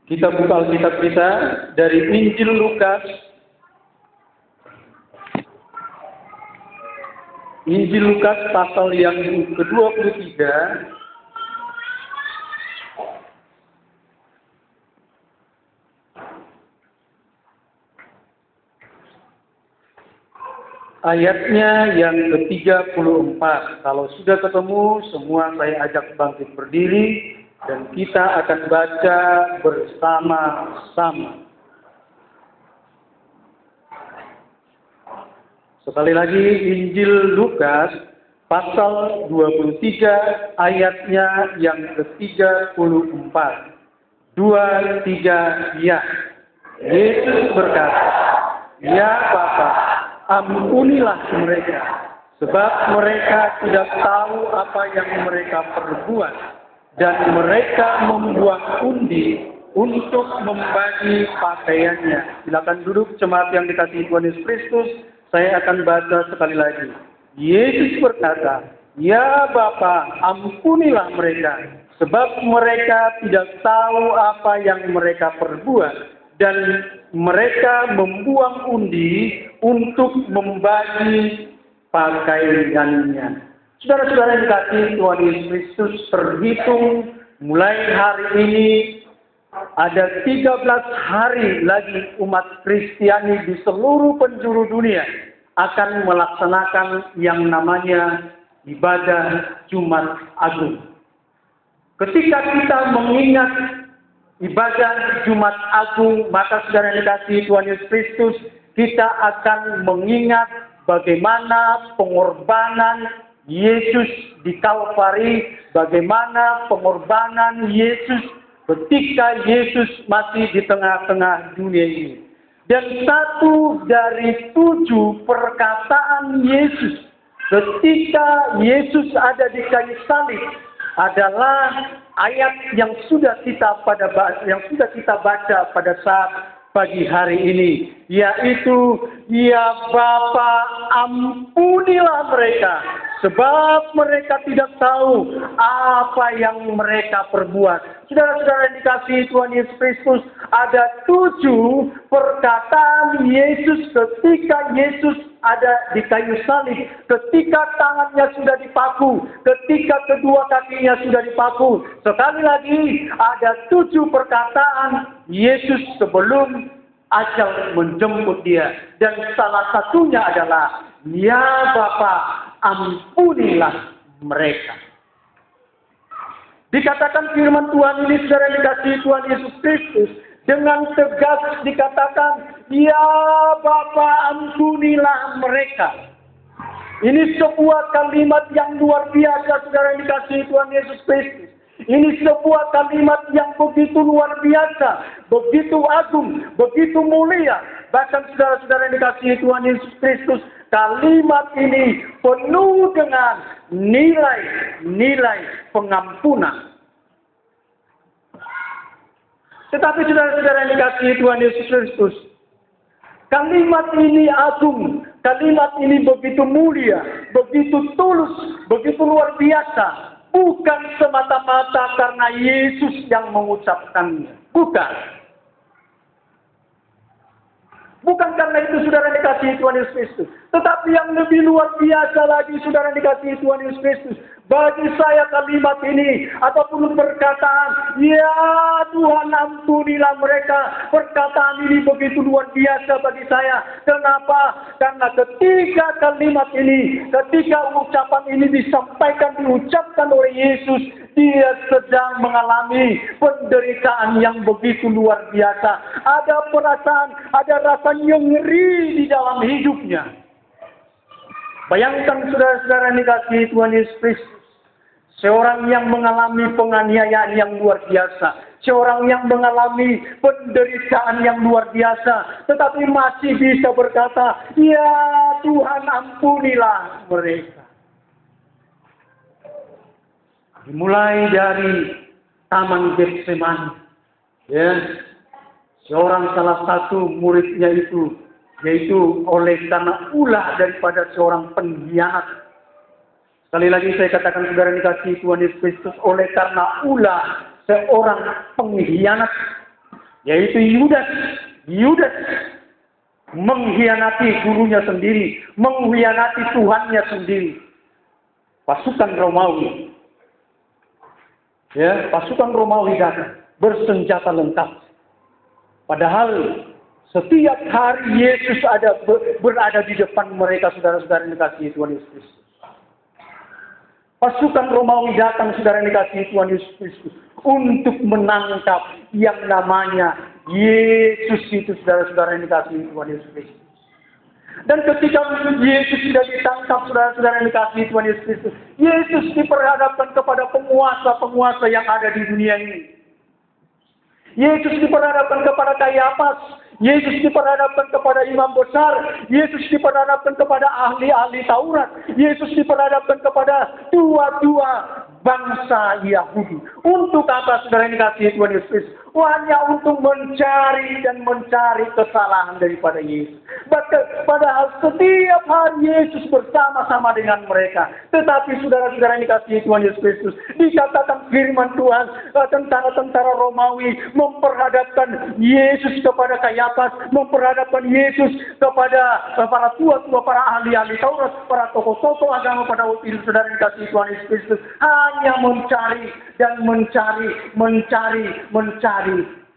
Kita buka Alkitab kita dari Injil Lukas. Injil Lukas pasal yang ke-23. Ayatnya yang ke-34. Kalau sudah ketemu, semua saya ajak bangkit berdiri dan kita akan baca bersama-sama. Sekali lagi, Injil Lukas pasal 23 ayatnya yang ke-34. 2, 3, ya. Yesus berkata, "Ya Bapa, ampunilah mereka, sebab mereka tidak tahu apa yang mereka perbuat, dan mereka membuang undi untuk membagi pakaiannya." Silakan duduk jemaat yang dikasihi Tuhan Yesus Kristus. Saya akan baca sekali lagi. Yesus berkata, "Ya Bapa, ampunilah mereka, sebab mereka tidak tahu apa yang mereka perbuat, dan mereka membuang undi untuk membagi pakaiannya." Saudara-saudara yang dikasihi Tuhan Yesus Kristus, terhitung mulai hari ini ada 13 hari lagi umat Kristiani di seluruh penjuru dunia akan melaksanakan yang namanya ibadah Jumat Agung. Ketika kita mengingat ibadah Jumat Agung, maka saudara yang dikasihi Tuhan Yesus Kristus, kita akan mengingat bagaimana pengorbanan Yesus di Kalvari, bagaimana pengorbanan Yesus ketika Yesus masih di tengah-tengah dunia ini. Dan satu dari 7 perkataan Yesus ketika Yesus ada di kayu salib adalah ayat yang sudah kita baca pada saat pagi hari ini, yaitu, "Ya Bapa, ampunilah mereka, sebab mereka tidak tahu apa yang mereka perbuat." Saudara-saudara yang dikasihi Tuhan Yesus Kristus, ada 7 perkataan Yesus ketika Yesus ada di kayu salib, ketika tangannya sudah dipaku, ketika kedua kakinya sudah dipaku. Sekali lagi, ada 7 perkataan Yesus sebelum ajal menjemput dia. Dan salah satunya adalah, "Ya Bapa, ampunilah mereka." Dikatakan firman Tuhan ini, saudara yang dikasihi Tuhan Yesus Kristus, dengan tegas dikatakan, "Ya Bapa, ampunilah mereka." Ini sebuah kalimat yang luar biasa, saudara yang dikasihi Tuhan Yesus Kristus. Ini sebuah kalimat yang begitu luar biasa, begitu agung, begitu mulia. Bahkan saudara-saudara yang dikasihi Tuhan Yesus Kristus, kalimat ini penuh dengan nilai-nilai pengampunan. Tetapi saudara-saudara yang dikasihi Tuhan Yesus Kristus, kalimat ini agung, kalimat ini begitu mulia, begitu tulus, begitu luar biasa. Bukan semata-mata karena Yesus yang mengucapkannya. Bukan karena itu saudara dikasihi Tuhan Yesus Kristus. Tetapi yang lebih luar biasa lagi saudara dikasihi Tuhan Yesus Kristus. Bagi saya kalimat ini ataupun perkataan, "Ya Tuhan ampunilah mereka." Perkataan ini begitu luar biasa bagi saya. Kenapa? Karena ketika kalimat ini, ketika ucapan ini diucapkan oleh Yesus, dia sedang mengalami penderitaan yang begitu luar biasa. Ada perasaan, ada rasa nyeri di dalam hidupnya. Bayangkan saudara-saudara yang dikasihi Tuhan Yesus Kristus. Seorang yang mengalami penganiayaan yang luar biasa. Seorang yang mengalami penderitaan yang luar biasa. Tetapi masih bisa berkata, "Ya Tuhan ampunilah mereka." Dimulai dari Taman Getsemani. Ya, seorang salah satu muridnya itu, yaitu oleh karena ulah daripada seorang pengkhianat. Sekali lagi saya katakan saudara dikasihi Tuhan Yesus Kristus, oleh karena ulah seorang pengkhianat, yaitu Yudas. Yudas mengkhianati gurunya sendiri, mengkhianati Tuhannya sendiri. Pasukan Romawi, pasukan Romawi datang bersenjata lengkap. Padahal setiap hari Yesus berada di depan mereka, saudara-saudara yang dikasihi Tuhan Yesus Kristus. Pasukan Romawi datang, saudara yang dikasihi Tuhan Yesus Kristus, untuk menangkap yang namanya Yesus itu, saudara-saudara yang dikasihi Tuhan Yesus Kristus. Dan ketika Yesus sudah ditangkap, saudara-saudara yang dikasihi Tuhan Yesus Kristus, Yesus diperhadapkan kepada penguasa-penguasa yang ada di dunia ini. Yesus diperhadapkan kepada Kayafas, Yesus diperhadapkan kepada imam besar, Yesus diperhadapkan kepada ahli-ahli Taurat, Yesus diperhadapkan kepada tua-tua bangsa Yahudi. Untuk apa, saudara yang dikasihi Tuhan Yesus? Hanya untuk mencari dan mencari kesalahan daripada Yesus. Padahal setiap hari Yesus bersama-sama dengan mereka. Tetapi saudara-saudara yang dikasihi Tuhan Yesus Kristus, dikatakan firman Tuhan, tentara-tentara Romawi memperhadapkan Yesus kepada Kayafas, memperhadapkan Yesus kepada para tua-tua, para ahli-ahli Taurat, para tokoh-tokoh agama pada waktu itu, saudara yang dikasihi Tuhan Yesus Kristus, hanya mencari dan mencari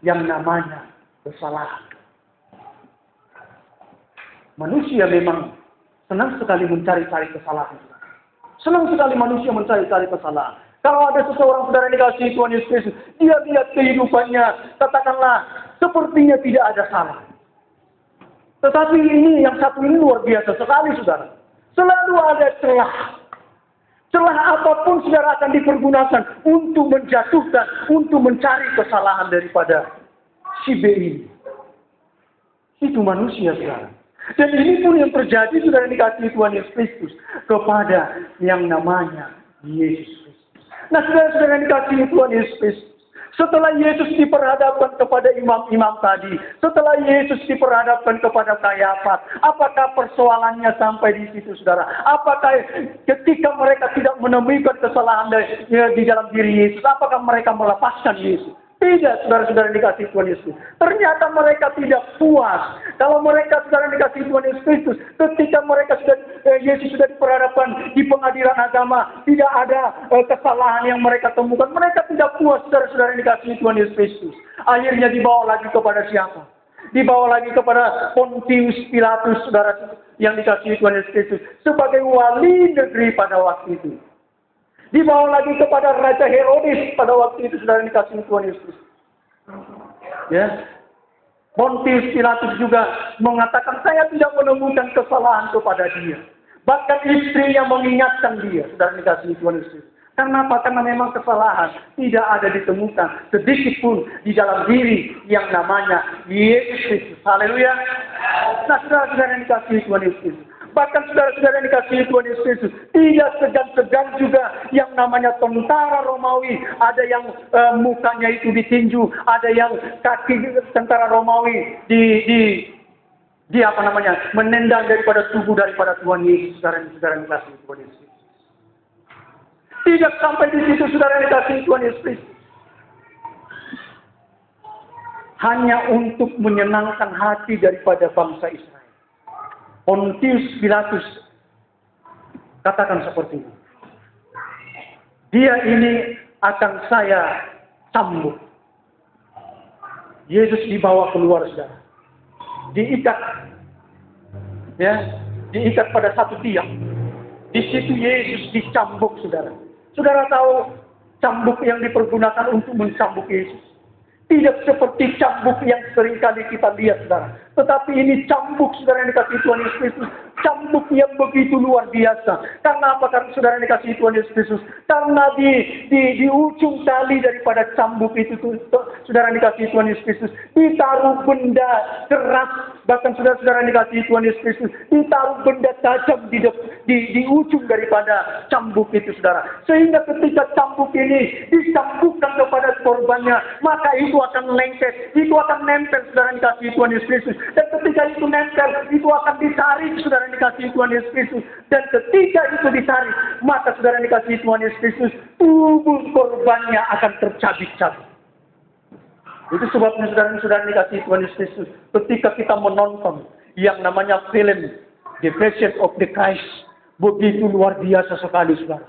yang namanya kesalahan. Manusia memang senang sekali mencari-cari kesalahan. Senang sekali manusia mencari-cari kesalahan. Kalau ada seseorang, saudara yang dikasihi Tuhan Yesus Kristus, dia lihat kehidupannya, katakanlah sepertinya tidak ada salah. Tetapi ini yang satu ini luar biasa sekali, saudara. Selalu ada celah. Celah apapun, saudara, akan dipergunakan untuk menjatuhkan, untuk mencari kesalahan daripada si B ini. Itu manusia, saudara. Dan ini pun yang terjadi, saudara, dikasihi Tuhan Yesus Kristus kepada yang namanya Yesus Kristus. Nah, saudara-saudara, dikasihi Tuhan Yesus Kristus, setelah Yesus diperhadapkan kepada imam-imam tadi, setelah Yesus diperhadapkan kepada Kayafas, apakah persoalannya sampai di situ, saudara? Apakah ketika mereka tidak menemukan kesalahan di dalam diri Yesus, apakah mereka melepaskan Yesus? Tidak, saudara-saudara yang dikasihi Tuhan Yesus. Ternyata mereka tidak puas. Kalau mereka, saudara yang dikasihi Tuhan Yesus Kristus, ketika mereka Yesus sudah diperhadapkan di pengadilan agama, tidak ada kesalahan yang mereka temukan. Mereka tidak puas, saudara-saudara yang dikasihi Tuhan Yesus Kristus. Akhirnya dibawa lagi kepada siapa? Dibawa lagi kepada Pontius Pilatus, saudara yang dikasihi Tuhan Yesus Kristus, sebagai wali negeri pada waktu itu. Dibawa lagi kepada Raja Herodes pada waktu itu, saudara yang dikasihi Tuhan Yesus. Ya. Pontius Pilatus juga mengatakan, saya tidak menemukan kesalahan kepada dia. Bahkan istrinya mengingatkan dia, saudara yang dikasihi Tuhan Yesus. Karena apa? Karena memang kesalahan tidak ada ditemukan sedikit pun di dalam diri yang namanya Yesus Kristus. Haleluya. Nah, saudara-saudara yang dikasihi Tuhan Yesus. Bahkan saudara-saudara yang dikasihi Tuhan Yesus Kristus, tidak segan-segan juga yang namanya tentara Romawi. Ada yang mukanya itu ditinju, ada yang kaki tentara Romawi menendang daripada tubuh daripada Tuhan Yesus. Saudara-saudara yang dikasihi Tuhan Yesus. Tidak sampai di situ, saudara yang dikasihi Tuhan Yesus Kristus. Hanya untuk menyenangkan hati daripada bangsa Israel, Pontius Pilatus katakan seperti ini. Dia ini akan saya cambuk. Yesus dibawa keluar, saudara. Diikat pada satu tiang. Di situ Yesus dicambuk, saudara. Saudara tahu cambuk yang dipergunakan untuk mencambuk Yesus? Tidak seperti cambuk yang seringkali kita lihat, saudara. Tetapi ini cambuk, saudara yang dikasihi Tuhan Yesus Kristus. Cambuk yang begitu luar biasa. Karena apa? Karena saudara yang dikasihi Tuhan Yesus Kristus. Karena di ujung tali daripada cambuk itu, saudara yang dikasihi Tuhan Yesus Kristus, ditaruh benda keras. Bahkan saudara-saudara yang dikasihi Tuhan Yesus Kristus, ditaruh benda tajam di ujung daripada cambuk itu, saudara. Sehingga ketika cambuk ini dicambukkan kepada korbannya, maka itu akan lengket, itu akan nempel, saudara yang dikasihi Tuhan Yesus Kristus. Dan ketika itu nempel, itu akan ditarik, saudara yang dikasihi Tuhan Yesus Kristus. Dan ketika itu ditarik, maka saudara yang dikasihi Tuhan Yesus Kristus, tubuh korbannya akan tercabik-cabik. Itu sebabnya saudara-saudara dikasih Tuhan Yesus Kristus. Ketika kita menonton yang namanya film The Passion of the Christ, begitu luar biasa sekali, saudara.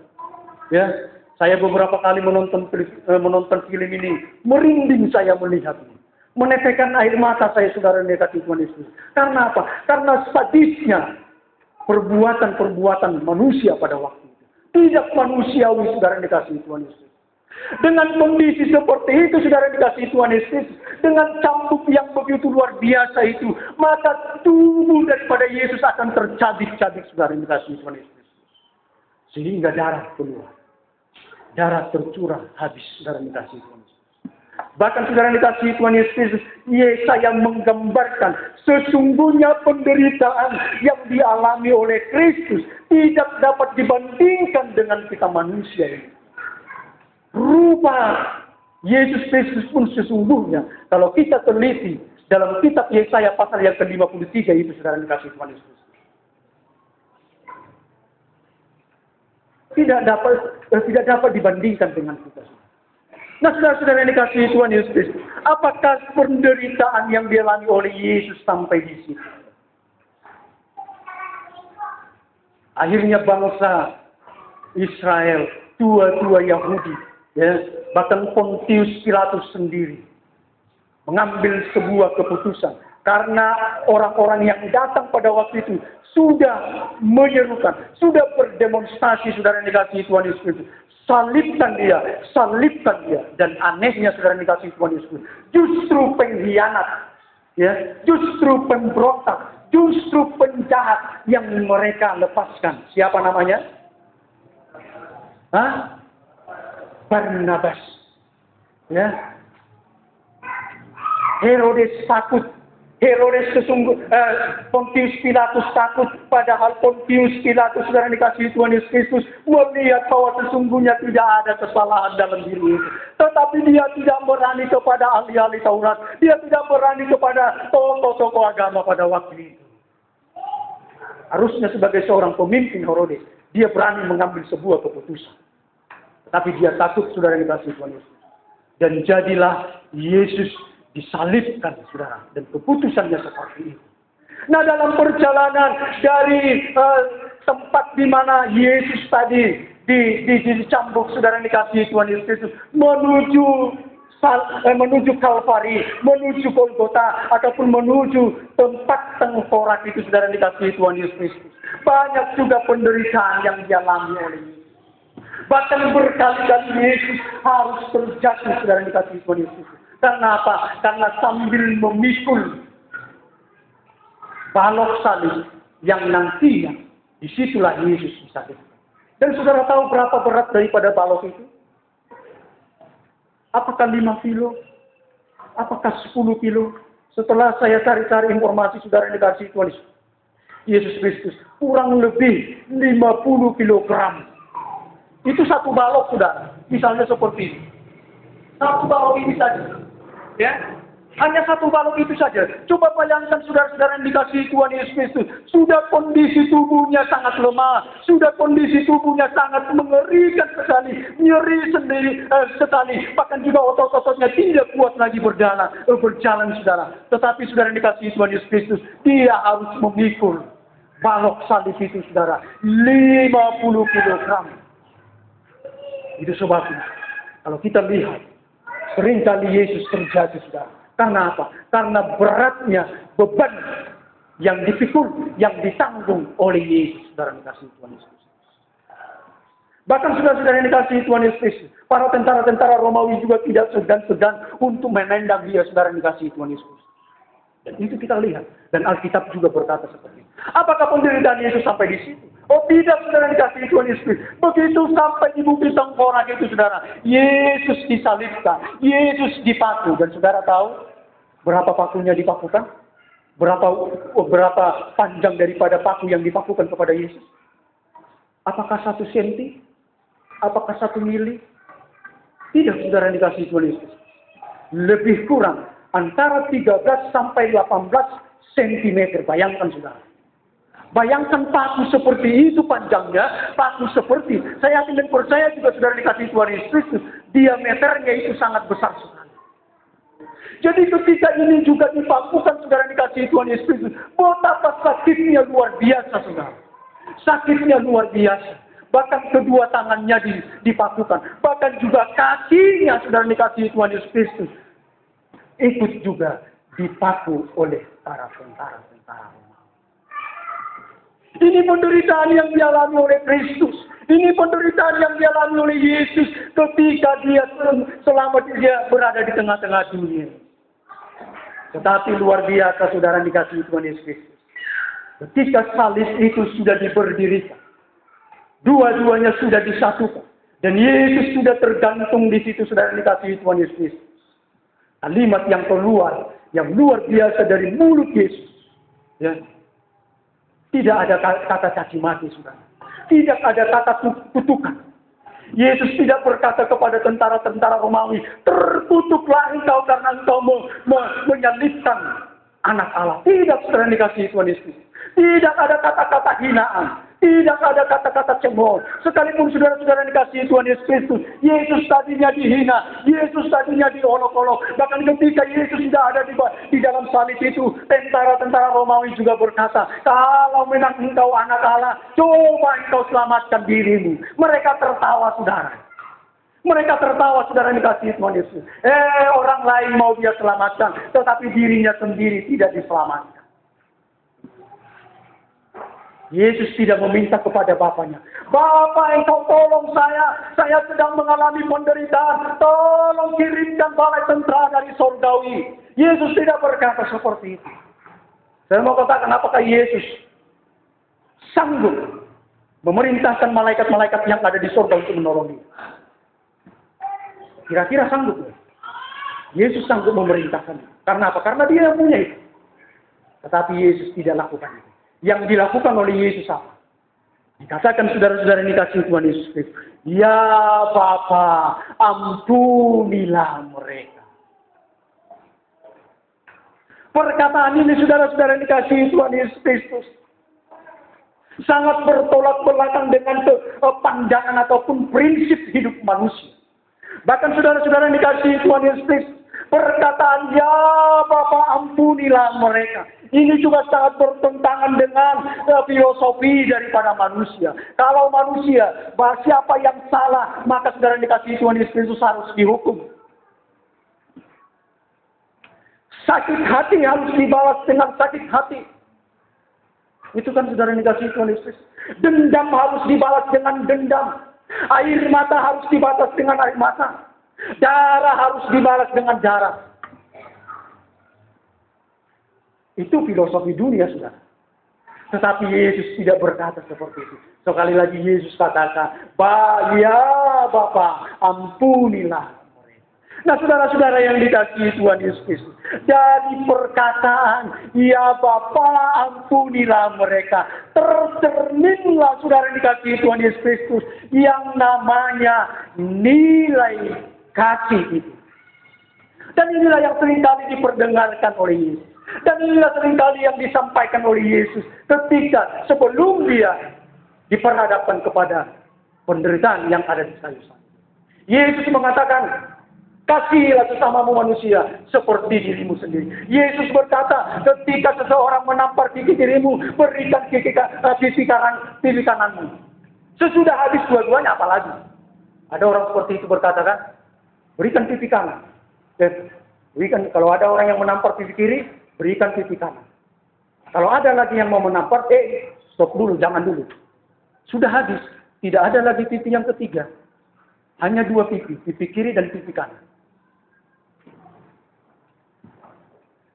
Ya, saya beberapa kali menonton film ini, merinding saya melihatnya. Meneteskan air mata saya, saudara dikasih Tuhan Yesus. Karena apa? Karena sadisnya perbuatan-perbuatan manusia pada waktu itu. Tidak manusiawi, saudara dikasih Tuhan Yesus. Dengan kondisi seperti itu, saudara dikasih Tuhan Yesus, dengan cambuk yang begitu luar biasa itu, maka tubuh daripada Yesus akan tercabik-cabik, saudara dikasih Tuhan Yesus. Sehingga darah keluar. Darah tercurah habis, saudara dikasih Tuhan Yesus. Bahkan saudara dikasih Tuhan Yesus, Yesaya menggambarkan sesungguhnya penderitaan yang dialami oleh Kristus tidak dapat dibandingkan dengan kita manusia ini. Rupa Yesus Kristus pun sesungguhnya, kalau kita teliti dalam kitab Yesaya pasal yang ke-53 itu, saudara dikasih Tuhan Yesus, tidak dapat dibandingkan dengan kita. Nah, saudara-saudara yang dikasih Tuhan Yesus, apakah penderitaan yang dialami oleh Yesus sampai di situ? Akhirnya bangsa Israel, tua-tua Yahudi, ya, bahkan Pontius Pilatus sendiri mengambil sebuah keputusan. Karena orang-orang yang datang pada waktu itu sudah menyerukan, sudah berdemonstrasi, saudara yang dikasih Tuhan Yesus. Salibkan dia. Dan anehnya, saudara yang dikasih Tuhan Yesus, justru pengkhianat, ya, justru pemberontak, justru penjahat yang mereka lepaskan. Siapa namanya? Barnabas. Ya. Herodes takut. Pontius Pilatus takut. Padahal Pontius Pilatus, saudara dikasih Tuhan Yesus Kristus, melihat bahwa sesungguhnya tidak ada kesalahan dalam diri itu. Tetapi dia tidak berani kepada ahli-ahli Taurat. Dia tidak berani kepada tokoh-tokoh agama pada waktu itu. Harusnya sebagai seorang pemimpin Herodes, dia berani mengambil sebuah keputusan. Tapi dia takut, saudara dikasih Tuhan Yesus. Dan jadilah Yesus disalibkan, saudara. Dan keputusannya seperti itu. Nah, dalam perjalanan dari tempat di mana Yesus tadi dicambuk, saudara dikasih Tuhan Yesus, menuju Kalvari, menuju Golgota, ataupun menuju tempat tengkorak itu, saudara dikasih Tuhan Yesus. Banyak juga penderitaan yang dialami oleh Yesus. Bahkan berkali-kali Yesus harus terjatuh, saudara dikasih Tuhan Yesus. Karena apa? Karena sambil memikul balok salib yang nantinya, disitulah Yesus disalibkan. Dan saudara tahu berapa berat daripada balok itu? Apakah 5 kilo? Apakah 10 kilo? Setelah saya cari-cari informasi, saudara dikasih Tuhan Yesus Kristus, kurang lebih 50 kilogram. Itu satu balok, saudara. Misalnya seperti ini. Satu balok ini saja. Ya. Hanya satu balok itu saja. Coba bayangkan, saudara-saudara yang dikasihi Tuhan Yesus Kristus. Sudah kondisi tubuhnya sangat lemah. Sudah kondisi tubuhnya sangat mengerikan sekali. Nyeri sendiri sekali. Bahkan juga otot-ototnya tidak kuat lagi berjalan, saudara. Tetapi saudara yang dikasihi Tuhan Yesus Kristus, dia harus memikul balok salib itu, saudara. 50 kilogram. Itu sebabnya, kalau kita lihat, seringkali Yesus terjatuh, saudara. Karena apa? Karena beratnya beban yang dipikul, yang ditanggung oleh Yesus, saudara dikasihi Tuhan Yesus. Bahkan saudara-saudara yang dikasihi Tuhan Yesus, para tentara-tentara Romawi juga tidak segan-segan untuk menendang dia, saudara dikasihi Tuhan Yesus. Dan itu kita lihat. Dan Alkitab juga berkata seperti itu. Apakah penderitaan Yesus sampai di situ? Oh tidak, saudara dikasihi Tuhan Yesus. Begitu sampai di bukit tengkorak itu, saudara, Yesus disalibkan, Yesus dipaku. Dan saudara tahu berapa pakunya dipakukan? Berapa panjang daripada paku yang dipakukan kepada Yesus? Apakah 1 senti? Apakah 1 mili? Tidak, saudara dikasihi Tuhan Yesus. Lebih kurang antara 13 sampai 18 cm. Bayangkan, saudara. Bayangkan paku seperti itu panjangnya, paku seperti, saya yakin dan percaya juga saudara dikasihi Tuhan Yesus Kristus, diameternya itu sangat besar sekali. Jadi ketika ini juga dipakukan, saudara dikasihi Tuhan Yesus Kristus, betapa sakitnya luar biasa, saudara. Sakitnya luar biasa. Bahkan kedua tangannya dipakukan. Bahkan juga kakinya, saudara dikasihi Tuhan Yesus Kristus, ikut juga dipaku oleh para tentara-tentara Romawi. Ini penderitaan yang dialami oleh Kristus. Ini penderitaan yang dialami oleh Yesus ketika dia selama dia berada di tengah-tengah dunia. Tetapi luar biasa, saudara dikasihi Tuhan Yesus Kristus. Ketika salib itu sudah diberdirikan, dua-duanya sudah disatukan, dan Yesus sudah tergantung di situ, saudara dikasihi Tuhan Yesus Kristus. Kalimat yang keluar, yang luar biasa dari mulut Yesus. Ya. Tidak ada kata caci maki, saudara. Tidak ada kata kutukan. Yesus tidak berkata kepada tentara-tentara Romawi, terkutuklah engkau karena engkau menyalibkan anak Allah. Tidak, saudara dikasihi Tuhan Yesus. Tidak ada kata-kata hinaan. Tidak ada kata-kata cemooh. Sekalipun saudara-saudara dikasihi Tuhan Yesus Kristus, Yesus tadinya dihina, Yesus tadinya diolok-olok. Bahkan ketika Yesus sudah ada di dalam salib itu, tentara-tentara Romawi juga berkata, kalau memang engkau anak Allah, coba engkau selamatkan dirimu. Mereka tertawa, saudara. Mereka tertawa, saudara dikasihi Tuhan Yesus. Orang lain mau dia selamatkan, tetapi dirinya sendiri tidak diselamatkan. Yesus tidak meminta kepada Bapaknya, Bapa, engkau tolong saya sedang mengalami penderitaan, tolong kirimkan balai tentara dari sorgawi. Yesus tidak berkata seperti itu. Saya mau katakan, apakah Yesus sanggup memerintahkan malaikat-malaikat yang ada di sorga untuk menolong dia? Kira-kira sanggup? Yesus sanggup memerintahkan. Karena apa? Karena dia yang punya itu. Tetapi Yesus tidak lakukan itu. Yang dilakukan oleh Yesus apa? Dikatakan saudara-saudara ini kasih Tuhan Yesus Kristus, ya Bapa, ampunilah mereka. Perkataan ini saudara-saudara ini kasih Tuhan Yesus Kristus sangat bertolak belakang dengan pandangan ataupun prinsip hidup manusia. Bahkan saudara-saudara ini kasih Tuhan Yesus Kristus, perkataan ya Bapa, ampunilah mereka, ini juga sangat bertentangan dengan filosofi daripada manusia. Kalau manusia, siapa yang salah, maka saudara dikasihi Tuhan Yesus Kristus harus dihukum. Sakit hati harus dibalas dengan sakit hati. Itu kan saudara dikasihi Tuhan Yesus. Dendam harus dibalas dengan dendam. Air mata harus dibalas dengan air mata. Darah harus dibalas dengan darah. Itu filosofi dunia, saudara. Tetapi Yesus tidak berkata seperti itu. Sekali lagi Yesus katakan, ya Bapa, ampunilah mereka. Nah, saudara-saudara yang dikasihi Tuhan Yesus Kristus, dari perkataan, ya Bapa, ampunilah mereka, tercerminlah saudara dikasihi Tuhan Yesus Kristus yang namanya nilai kasih itu. Dan inilah yang seringkali diperdengarkan oleh Yesus. Dan inilah seringkali yang disampaikan oleh Yesus ketika sebelum dia diperhadapkan kepada penderitaan yang ada di kayu salib. Yesus mengatakan, kasihilah sesamamu manusia seperti dirimu sendiri. Yesus berkata, ketika seseorang menampar gigi dirimu, berikan gigi kananmu. Sesudah habis dua-duanya apalagi? Ada orang seperti itu berkata kan, berikan pipi kanan. Berikan, kalau ada orang yang menampar pipi kiri, berikan pipi kanan. Kalau ada lagi yang mau menampar, stop dulu, jangan dulu. Sudah habis, tidak ada lagi pipi yang ketiga. Hanya dua pipi kiri dan pipi kanan.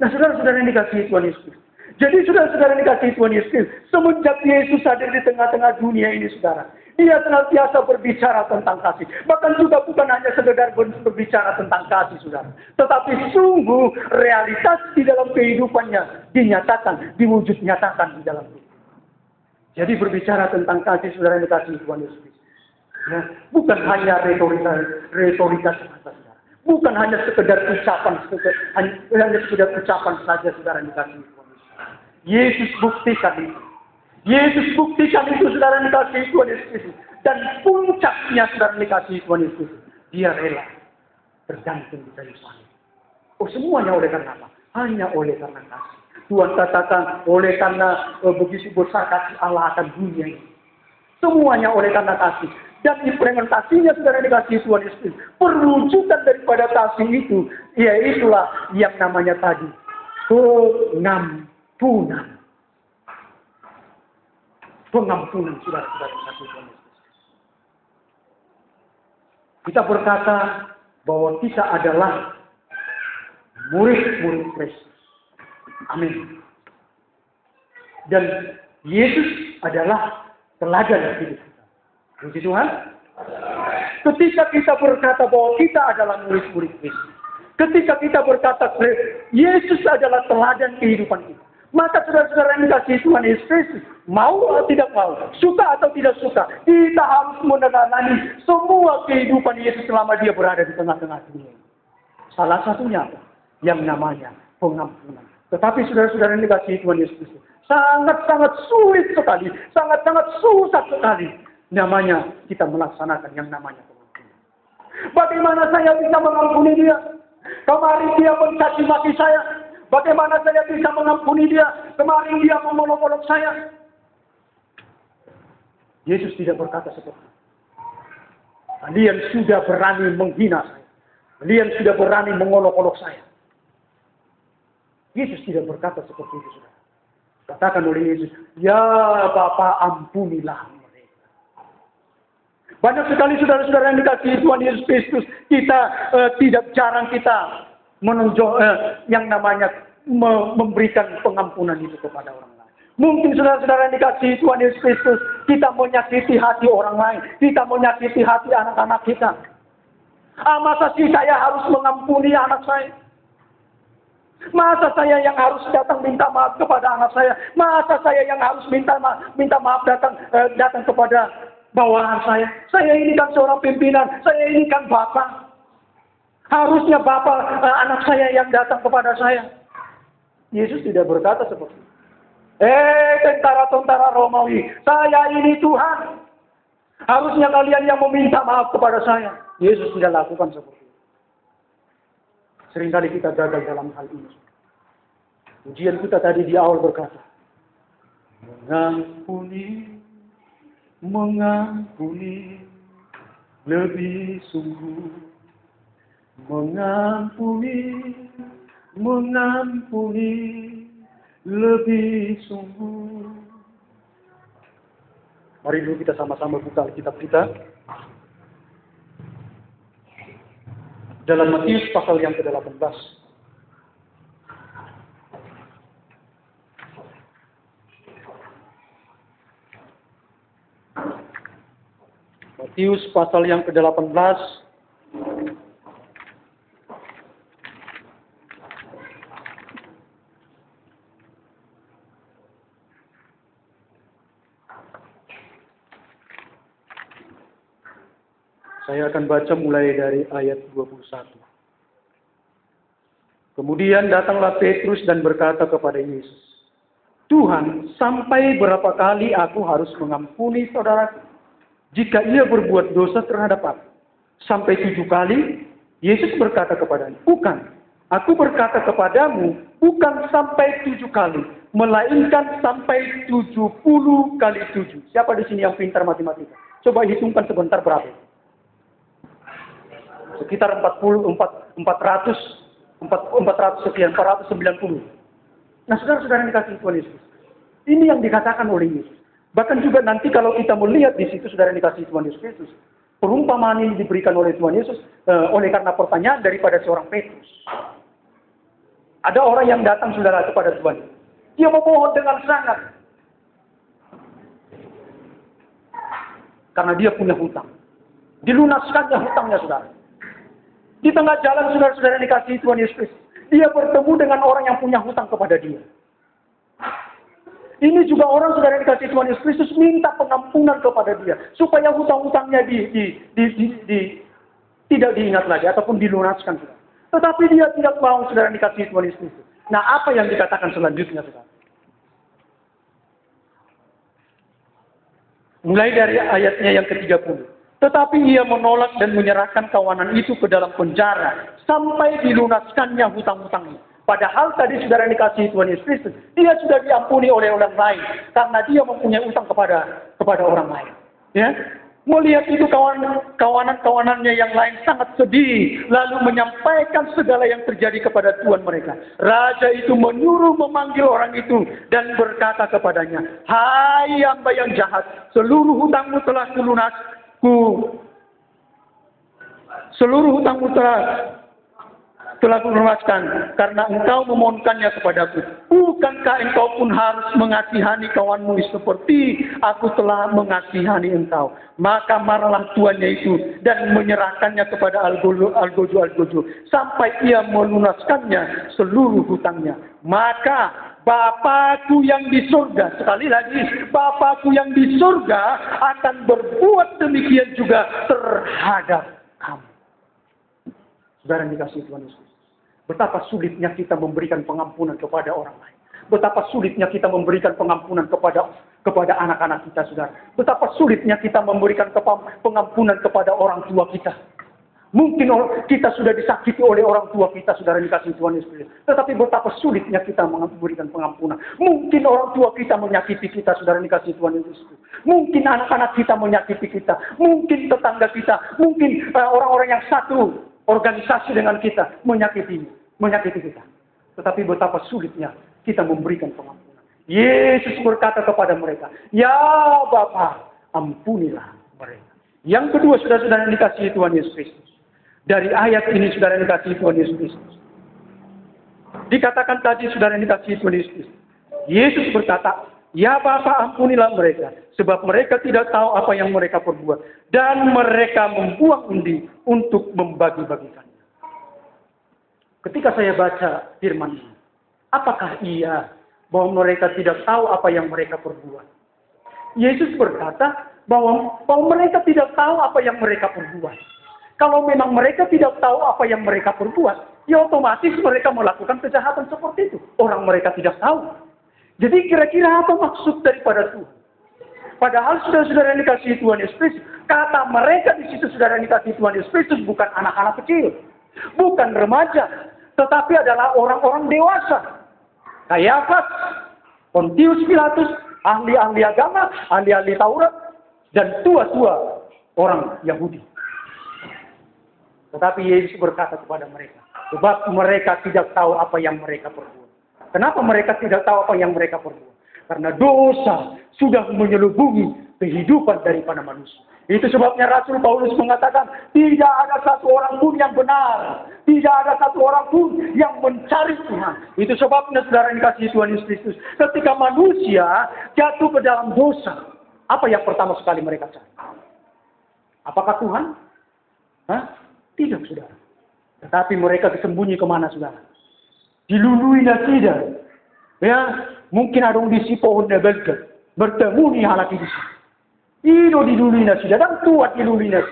Nah, saudara-saudara yang dikasihi Tuhan Yesus. Jadi saudara-saudara yang dikasihi Tuhan Yesus, semenjak Yesus hadir di tengah-tengah dunia ini, saudara, dia senantiasa berbicara tentang kasih. Bahkan juga bukan hanya sekedar berbicara tentang kasih, saudara. Tetapi sungguh realitas di dalam kehidupannya dinyatakan, diwujud nyatakan di dalam hidup. Jadi berbicara tentang kasih, saudara yang dikasihi Tuhan Yesus. Ya, bukan hanya retorika semata, saudara. Bukan hanya sekedar ucapan, hanya sekedar ucapan saja, saudara yang dikasihi Tuhan Yesus. Yesus buktikan itu. Yesus buktikan itu, saudara dikasihi Tuhan Yesus. Dan puncaknya, saudara dikasihi Tuhan Yesus, dia rela bergantung di kayu salib Oh, semuanya oleh karena apa? Hanya oleh karena kasih. Tuhan katakan, oleh karena begitu besar kasih Allah akan dunia ini. Semuanya oleh karena kasih. Dan implementasinya saudara dikasih Tuhan Yesus. Perwujudan daripada kasih itu, yaitulah yang namanya tadi pengampunan. Pengampunan saudara-saudara dikasih Tuhan Yesus. Kita berkata bahwa kita adalah murid-murid Kristus. Amin. Dan Yesus adalah teladan hidup kita. Puji Tuhan. Ketika kita berkata bahwa kita adalah murid-murid Kristus, ketika kita berkata Yesus adalah teladan kehidupan kita, maka saudara-saudara yang dikasihi Tuhan Yesus Kristus, mau atau tidak mau, suka atau tidak suka, kita harus meneladani semua kehidupan Yesus selama dia berada di tengah-tengah dunia. Salah satunya apa? Yang namanya pengampunan. Tetapi saudara-saudara yang dikasihi Tuhan Yesus Kristus, sangat-sangat sulit sekali, sangat-sangat susah sekali namanya kita melaksanakan yang namanya pengampunan. Bagaimana saya bisa mengampuni dia? Kemarin dia mencaci maki saya. Bagaimana saya bisa mengampuni dia? Kemarin dia mengolok-olok saya. Yesus tidak berkata seperti itu. Kalian sudah berani menghina saya. Kalian sudah berani mengolok-olok saya. Yesus tidak berkata seperti itu, saudara. Katakan oleh Yesus, ya Bapa ampunilah mereka. Banyak sekali saudara-saudara yang dikasihi Tuhan Yesus Kristus, kita tidak jarang kita menunjuk yang namanya memberikan pengampunan itu kepada orang lain. Mungkin saudara-saudara yang dikasihi Tuhan Yesus Kristus, kita menyakiti hati orang lain, kita menyakiti hati anak-anak kita. Masa sih saya harus mengampuni anak saya? Masa saya yang harus datang minta maaf kepada anak saya? Masa saya yang harus minta maaf datang kepada bawahan saya? Saya ini kan seorang pimpinan, saya ini kan bapak. Harusnya bapak anak saya yang datang kepada saya. Yesus tidak berkata seperti itu. Tentara-tentara Romawi, saya ini Tuhan. Harusnya kalian yang meminta maaf kepada saya. Yesus tidak lakukan seperti itu. Seringkali kita gagal dalam hal ini. Ujian kita tadi di awal berkata, mengampuni lebih sungguh. Mengampuni lebih sungguh. Mari dulu kita sama-sama buka Alkitab kita. Dalam Matius pasal yang ke-18. Matius pasal yang ke-18. Saya akan baca mulai dari ayat 21. Kemudian datanglah Petrus dan berkata kepada Yesus, Tuhan, sampai berapa kali aku harus mengampuni saudaraku jika ia berbuat dosa terhadap aku? Sampai 7 kali? Yesus berkata kepadanya, bukan. Aku berkata kepadamu, bukan sampai 7 kali, melainkan sampai 70 kali 7. Siapa di sini yang pintar matematika? Coba hitungkan sebentar berapa? Sekitar 490. Nah, saudara-saudara yang dikasihi Tuhan Yesus, ini yang dikatakan oleh Yesus. Bahkan juga nanti kalau kita melihat di situ, saudara yang dikasihi Tuhan Yesus Kristus, perumpamaan ini diberikan oleh Tuhan Yesus oleh karena pertanyaan daripada seorang Petrus. Ada orang yang datang, saudara, kepada Tuhan. Dia memohon dengan sangat. Karena dia punya hutang. Dilunaskannya hutangnya, saudara. Di tengah jalan saudara-saudara yang dikasihi Tuhan Yesus Kristus, dia bertemu dengan orang yang punya hutang kepada dia. Ini juga orang saudara yang dikasihi Tuhan Yesus Kristus minta pengampunan kepada dia supaya hutang-hutangnya tidak diingat lagi ataupun dilunaskan, saudara. Tetapi dia tidak mau, saudara yang dikasihi Tuhan Yesus Kristus. Nah, apa yang dikatakan selanjutnya, saudara? Mulai dari ayatnya yang ke-30. Tetapi ia menolak dan menyerahkan kawanan itu ke dalam penjara sampai dilunaskannya hutang-hutangnya. Padahal tadi saudara yang dikasihi Tuhan Yesus Kristus, dia sudah diampuni oleh orang lain karena dia mempunyai utang kepada orang lain. Ya, melihat itu kawanan-kawanannya yang lain sangat sedih, lalu menyampaikan segala yang terjadi kepada tuan mereka. Raja itu menyuruh memanggil orang itu dan berkata kepadanya, "Hai hamba yang jahat, seluruh hutangmu telah telah kulunaskan karena engkau memohonkannya kepadaku. Bukankah engkau pun harus mengasihani kawanmu seperti aku telah mengasihani engkau?" Maka marahlah tuannya itu dan menyerahkannya kepada Algojo sampai ia melunaskannya seluruh hutangnya. Maka Bapakku yang di surga, sekali lagi, Bapakku yang di surga akan berbuat demikian juga terhadap kamu. Saudara yang dikasihi Tuhan Yesus, betapa sulitnya kita memberikan pengampunan kepada orang lain. Betapa sulitnya kita memberikan pengampunan kepada anak-anak kita, saudara. Betapa sulitnya kita memberikan pengampunan kepada orang tua kita. Mungkin kita sudah disakiti oleh orang tua kita, saudara dikasih Tuhan Yesus. Tetapi betapa sulitnya kita memberikan pengampunan. Mungkin orang tua kita menyakiti kita, saudara dikasih Tuhan Yesus. Mungkin anak-anak kita menyakiti kita. Mungkin tetangga kita. Mungkin orang-orang yang satu organisasi dengan kita menyakiti kita. Tetapi betapa sulitnya kita memberikan pengampunan. Yesus berkata kepada mereka, "Ya Bapa, ampunilah mereka." Yang kedua, saudara-saudara yang dikasihi Tuhan Yesus Kristus. Dari ayat ini, saudara yang dikasihi Tuhan Yesus Kristus, dikatakan tadi, saudara yang dikasihi Tuhan Yesus Kristus, Yesus berkata, "Ya Bapa, ampunilah mereka, sebab mereka tidak tahu apa yang mereka perbuat." Dan mereka membuang undi untuk membagi-bagikannya. Ketika saya baca firman ini, apakah iya bahwa mereka tidak tahu apa yang mereka perbuat? Yesus berkata bahwa mereka tidak tahu apa yang mereka perbuat. Kalau memang mereka tidak tahu apa yang mereka perbuat, ya otomatis mereka melakukan kejahatan seperti itu. Orang mereka tidak tahu. Jadi kira-kira apa maksud daripada Tuhan? Padahal saudara-saudara yang dikasihi Tuhan Yesus Kristus, kata mereka di situ, saudara yang dikasihi Tuhan Yesus Kristus, bukan anak-anak kecil, bukan remaja, tetapi adalah orang-orang dewasa. Kayafas, Pontius Pilatus, ahli-ahli agama, ahli-ahli Taurat, dan tua-tua orang Yahudi. Tetapi Yesus berkata kepada mereka, sebab mereka tidak tahu apa yang mereka perbuat. Kenapa mereka tidak tahu apa yang mereka perbuat? Karena dosa sudah menyelubungi kehidupan daripada manusia. Itu sebabnya Rasul Paulus mengatakan, tidak ada satu orang pun yang benar. Tidak ada satu orang pun yang mencari Tuhan. Itu sebabnya saudara yang dikasihi Tuhan Yesus Kristus, ketika manusia jatuh ke dalam dosa, apa yang pertama sekali mereka cari? Apakah Tuhan? Tidak, saudara. Tetapi mereka sembunyi kemana, saudara? Dilului tidak. Ya, mungkin ada di si pohon nebelga. Bertemu nih halaki di sini. Ino dilului tidak, dan tuat dilului tidak.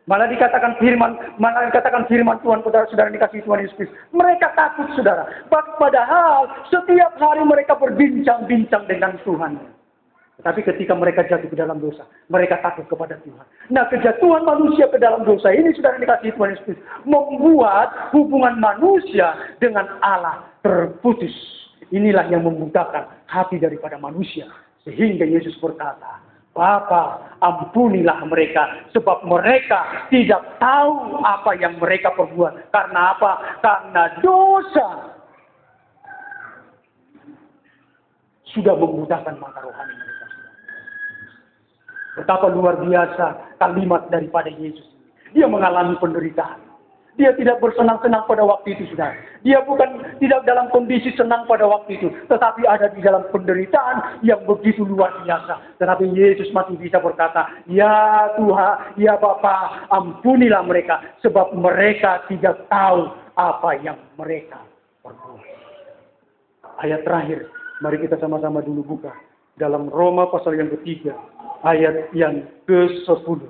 Malah dikatakan firman Tuhan kepada saudara dikasih Tuhan Yesus. Mereka takut, saudara. Padahal setiap hari mereka berbincang-bincang dengan Tuhan. Tapi ketika mereka jatuh ke dalam dosa, mereka takut kepada Tuhan. Nah, kejatuhan manusia ke dalam dosa ini, saudara dikasihi Tuhan Yesus, membuat hubungan manusia dengan Allah terputus. Inilah yang membutakan hati daripada manusia. Sehingga Yesus berkata, "Bapa, ampunilah mereka, sebab mereka tidak tahu apa yang mereka perbuat." Karena apa? Karena dosa sudah membutakan mata rohani mereka. Betapa luar biasa kalimat daripada Yesus. Dia mengalami penderitaan. Dia tidak bersenang-senang pada waktu itu, saudara. Dia bukan tidak dalam kondisi senang pada waktu itu, tetapi ada di dalam penderitaan yang begitu luar biasa. Tetapi Yesus masih bisa berkata, "Ya Tuhan, ya Bapa, ampunilah mereka, sebab mereka tidak tahu apa yang mereka perbuat." Ayat terakhir, mari kita sama-sama dulu buka dalam Roma pasal yang ketiga. Ayat yang ke-10.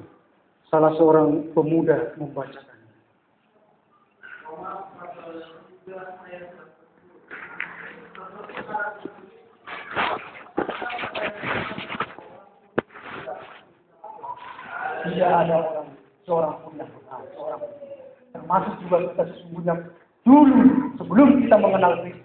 Salah seorang pemuda membacakan. Tidak ada seorang pun yang benar, seorang pun. Termasuk juga kita sesungguhnya dulu sebelum kita mengenal Kristus.